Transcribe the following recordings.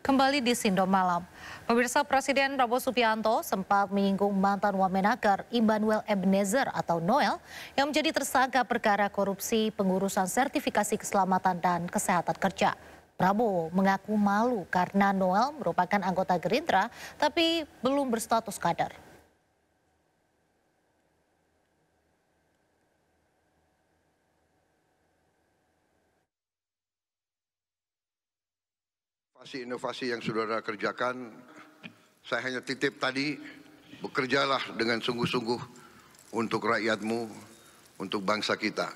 Kembali di Sindo Malam. Pemirsa, Presiden Prabowo Subianto sempat menyinggung mantan Wamenaker Immanuel Ebenezer atau Noel yang menjadi tersangka perkara korupsi pengurusan sertifikasi keselamatan dan kesehatan kerja. Prabowo mengaku malu karena Noel merupakan anggota Gerindra tapi belum berstatus kader. Inovasi yang saudara kerjakan, saya hanya titip tadi, bekerjalah dengan sungguh-sungguh untuk rakyatmu, untuk bangsa kita.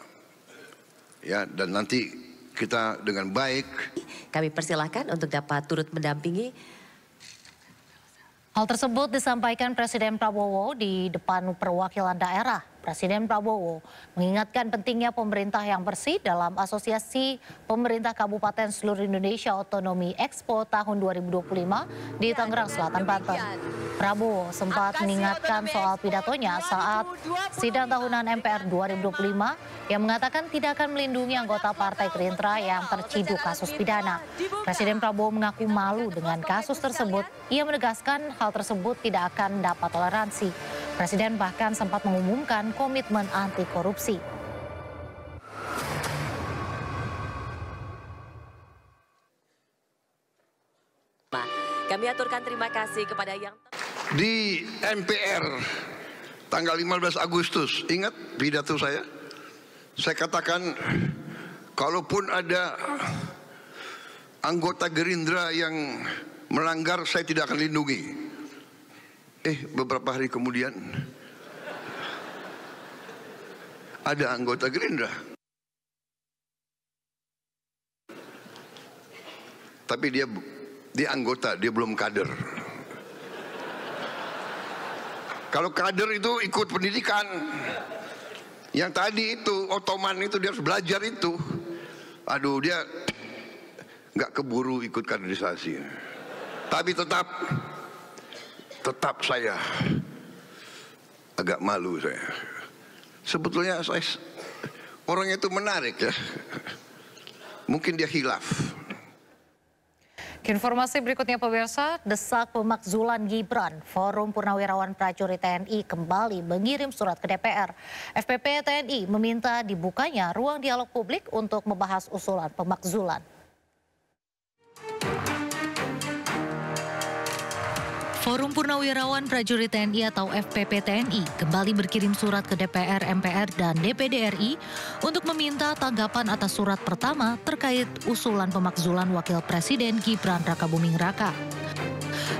Ya, dan nanti kita dengan baik. Kami persilahkan untuk dapat turut mendampingi. Hal tersebut disampaikan Presiden Prabowo di depan perwakilan daerah. Presiden Prabowo mengingatkan pentingnya pemerintah yang bersih dalam Asosiasi Pemerintah Kabupaten Seluruh Indonesia Otonomi Expo tahun 2025 di Tangerang Selatan, Banten. Prabowo sempat mengingatkan soal pidatonya saat sidang tahunan MPR 2025 yang mengatakan tidak akan melindungi anggota Partai Gerindra yang terciduk kasus pidana. Presiden Prabowo mengaku malu dengan kasus tersebut. Ia menegaskan hal tersebut tidak akan dapat toleransi. Presiden bahkan sempat mengumumkan komitmen anti korupsi. Kami aturkan terima kasih kepada yang di MPR tanggal 15 Agustus, ingat pidato saya? Saya katakan kalaupun ada anggota Gerindra yang melanggar, saya tidak akan lindungi. Beberapa hari kemudian ada anggota Gerindra, tapi dia anggota, dia belum kader. Kalau kader itu ikut pendidikan. Yang tadi itu Ottoman itu dia harus belajar itu. Aduh, dia nggak keburu ikut kaderisasi. Tapi tetap saya agak malu saya. Sebetulnya orangnya itu menarik ya. Mungkin dia khilaf. Informasi berikutnya pemirsa, desak pemakzulan Gibran. Forum Purnawirawan Prajurit TNI kembali mengirim surat ke DPR. FPP TNI meminta dibukanya ruang dialog publik untuk membahas usulan pemakzulan. Forum Purnawirawan Prajurit TNI atau FPP TNI kembali berkirim surat ke DPR, MPR, dan DPD RI untuk meminta tanggapan atas surat pertama terkait usulan pemakzulan Wakil Presiden Gibran Rakabuming Raka.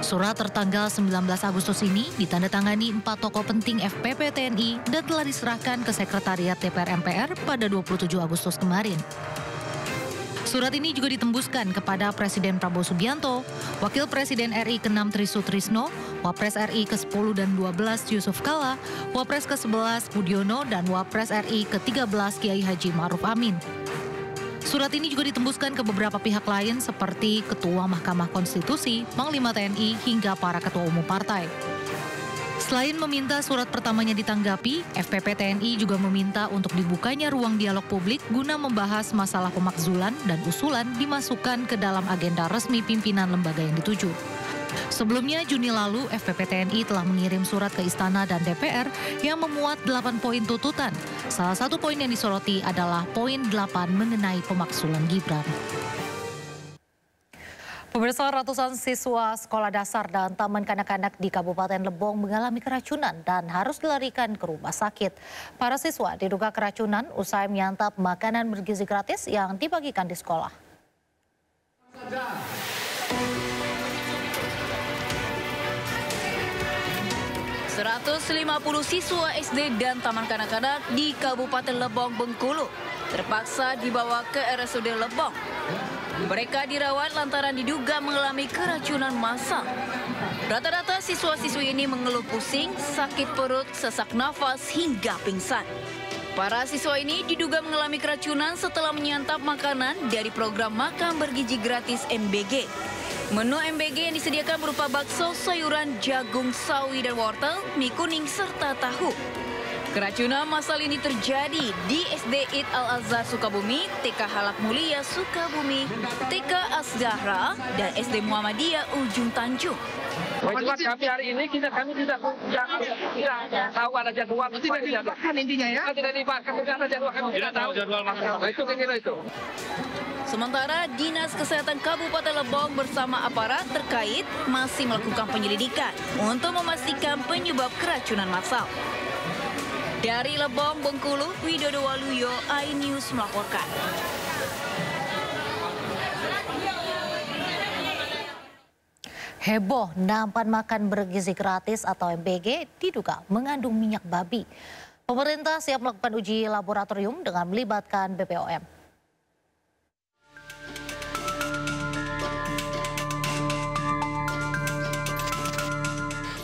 Surat tertanggal 19 Agustus ini ditandatangani 4 tokoh penting FPP TNI dan telah diserahkan ke Sekretariat DPR MPR pada 27 Agustus kemarin. Surat ini juga ditembuskan kepada Presiden Prabowo Subianto, Wakil Presiden RI ke-6 Tri Sutrisno, Wapres RI ke-10 dan 12 Yusuf Kala, Wapres ke-11 Budiono, dan Wapres RI ke-13 Kiai Haji Ma'ruf Amin. Surat ini juga ditembuskan ke beberapa pihak lain seperti Ketua Mahkamah Konstitusi, Panglima TNI, hingga para ketua umum partai. Selain meminta surat pertamanya ditanggapi, FPP TNI juga meminta untuk dibukanya ruang dialog publik guna membahas masalah pemakzulan dan usulan dimasukkan ke dalam agenda resmi pimpinan lembaga yang dituju. Sebelumnya, Juni lalu, FPP TNI telah mengirim surat ke Istana dan DPR yang memuat 8 poin tuntutan. Salah satu poin yang disoroti adalah poin 8 mengenai pemakzulan Gibran. Pemirsa, ratusan siswa sekolah dasar dan taman kanak-kanak di Kabupaten Lebong mengalami keracunan dan harus dilarikan ke rumah sakit. Para siswa diduga keracunan usai menyantap makanan bergizi gratis yang dibagikan di sekolah. 150 siswa SD dan taman kanak-kanak di Kabupaten Lebong, Bengkulu terpaksa dibawa ke RSUD Lebong. Mereka dirawat lantaran diduga mengalami keracunan massal. Rata-rata siswa-siswi ini mengeluh pusing, sakit perut, sesak nafas, hingga pingsan. Para siswa ini diduga mengalami keracunan setelah menyantap makanan dari program makan bergizi gratis MBG. Menu MBG yang disediakan berupa bakso, sayuran, jagung, sawi, dan wortel, mie kuning, serta tahu. Keracunan massal ini terjadi di SD Id Al-Azhar Sukabumi, TK Halak Mulia Sukabumi, TK Asdahra, dan SD Muhammadiyah Ujung Tanjung. Cuma kami hari ini tidak tahu ada jadwal. Tidak dibahas intinya ya? Tidak dibahas, tidak ada jadwal, kami tidak tahu. Itu kira itu. Sementara Dinas Kesehatan Kabupaten Lebong bersama aparat terkait masih melakukan penyelidikan untuk memastikan penyebab keracunan massal. Dari Lebong, Bengkulu, Widodo Waluyo, iNews melaporkan. Heboh, nampan makan bergizi gratis atau MBG diduga mengandung minyak babi. Pemerintah siap melakukan uji laboratorium dengan melibatkan BPOM.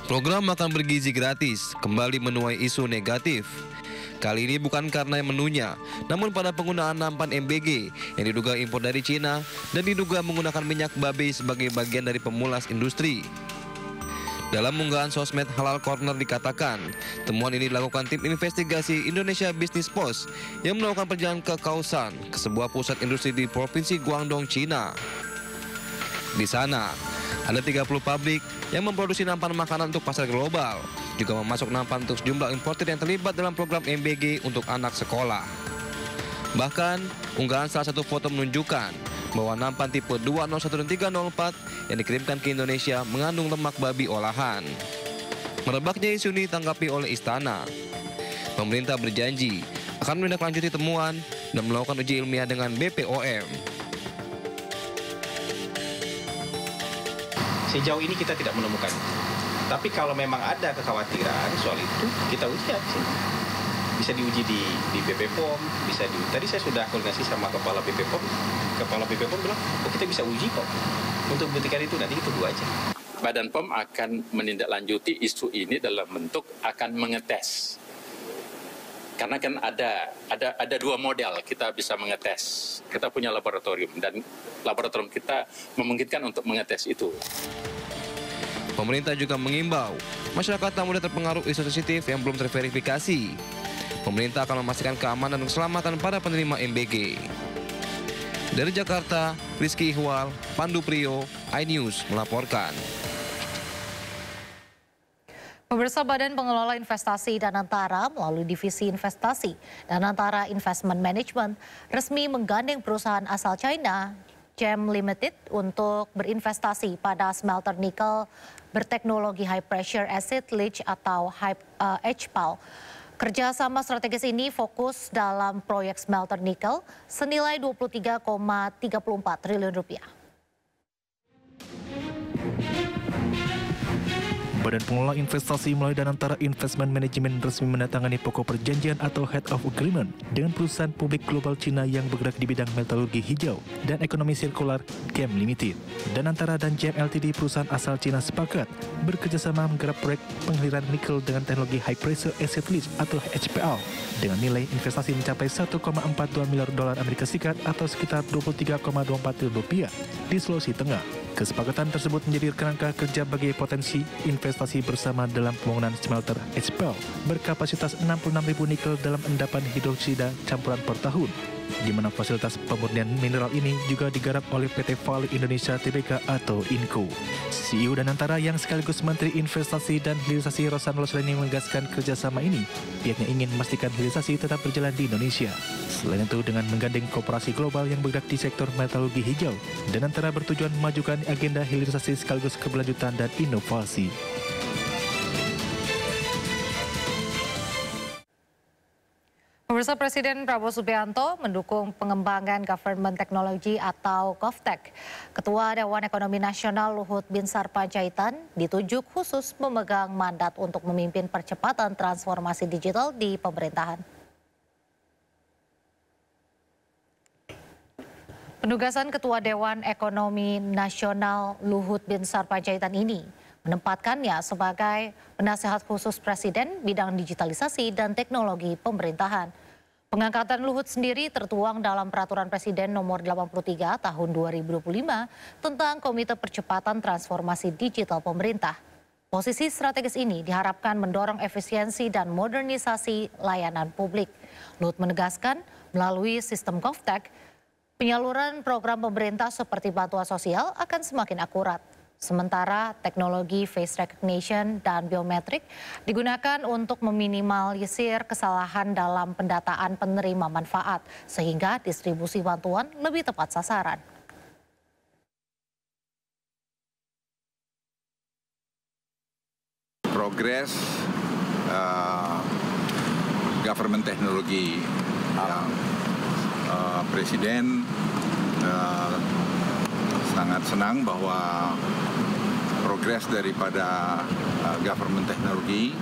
Program makan bergizi gratis kembali menuai isu negatif. Kali ini bukan karena menunya, namun pada penggunaan nampan MBG yang diduga impor dari Cina dan diduga menggunakan minyak babi sebagai bagian dari pemulas industri. Dalam unggahan sosmed Halal Corner dikatakan, temuan ini dilakukan tim investigasi Indonesia Business Post yang melakukan perjalanan ke Kaohsiung, ke sebuah pusat industri di Provinsi Guangdong, Cina. Di sana, ada 30 pabrik yang memproduksi nampan makanan untuk pasar global, juga memasok nampan untuk sejumlah importer yang terlibat dalam program MBG untuk anak sekolah. Bahkan, unggahan salah satu foto menunjukkan bahwa nampan tipe 201 dan 304 yang dikirimkan ke Indonesia mengandung lemak babi olahan. Merebaknya isu ini ditanggapi oleh Istana. Pemerintah berjanji akan menindaklanjuti temuan dan melakukan uji ilmiah dengan BPOM. Sejauh ini kita tidak menemukan. Tapi kalau memang ada kekhawatiran soal itu, kita uji di sini. Bisa diuji di BPOM, tadi saya sudah koordinasi sama Kepala BPOM. Kepala BPOM bilang, oh kita bisa uji kok. Untuk buktikan itu nanti kita tunggu aja. Badan POM akan menindaklanjuti isu ini dalam bentuk akan mengetes. Karena kan ada dua model kita bisa mengetes. Kita punya laboratorium dan laboratorium kita memungkinkan untuk mengetes itu. Pemerintah juga mengimbau masyarakat tak mudah terpengaruh isu sensitif yang belum terverifikasi. Pemerintah akan memastikan keamanan dan keselamatan para penerima MBG. Dari Jakarta, Rizky Ihwal, Pandu Priyo, iNews melaporkan. Pemirsa, Badan Pengelola Investasi Danantara melalui Divisi Investasi Danantara Investment Management resmi menggandeng perusahaan asal China, GEM Limited, untuk berinvestasi pada smelter nikel berteknologi High Pressure Acid Leach atau HPAL. Kerjasama strategis ini fokus dalam proyek smelter nikel senilai 23,34 triliun rupiah. Badan Pengelola Investasi melalui Danantara Investment Management resmi menandatangani pokok perjanjian atau Head of Agreement dengan perusahaan publik global Cina yang bergerak di bidang metalurgi hijau dan ekonomi sirkular, GEM Limited. Danantara dan GEM Ltd, perusahaan asal Cina, sepakat bekerjasama menggarap proyek penggaliran nikel dengan teknologi High Pressure Acid Leach atau HPAL dengan nilai investasi mencapai 1,42 miliar dolar Amerika Serikat atau sekitar 23,24 triliun rupiah di Sulawesi Tengah. Kesepakatan tersebut menjadi kerangka kerja bagi potensi investasi bersama dalam pembangunan smelter HPAL berkapasitas 66.000 nikel dalam endapan hidroksida campuran per tahun, di mana fasilitas pemurnian mineral ini juga digarap oleh PT Vale Indonesia Tbk atau INCO. CEO Danantara yang sekaligus Menteri Investasi dan Hilirisasi Rosan Losleni menegaskan kerjasama ini, pihaknya ingin memastikan hilirisasi tetap berjalan di Indonesia. Selain itu, dengan menggandeng kooperasi global yang bergerak di sektor metalurgi hijau, Danantara bertujuan memajukan agenda hilirisasi sekaligus keberlanjutan dan inovasi. Pemirsa, Presiden Prabowo Subianto mendukung pengembangan government technology atau GovTech. Ketua Dewan Ekonomi Nasional Luhut Binsar Panjaitan ditunjuk khusus memegang mandat untuk memimpin percepatan transformasi digital di pemerintahan. Penugasan Ketua Dewan Ekonomi Nasional Luhut Binsar Panjaitan ini menempatkannya sebagai penasehat khusus Presiden bidang digitalisasi dan teknologi pemerintahan. Pengangkatan Luhut sendiri tertuang dalam Peraturan Presiden Nomor 83 Tahun 2025 tentang Komite Percepatan Transformasi Digital Pemerintah. Posisi strategis ini diharapkan mendorong efisiensi dan modernisasi layanan publik. Luhut menegaskan, melalui sistem GovTech, penyaluran program pemerintah seperti bantuan sosial akan semakin akurat. Sementara teknologi face recognition dan biometrik digunakan untuk meminimalisir kesalahan dalam pendataan penerima manfaat, sehingga distribusi bantuan lebih tepat sasaran. Progres government teknologi yang Presiden sangat senang bahwa progres daripada government teknologi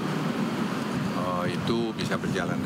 itu bisa berjalan.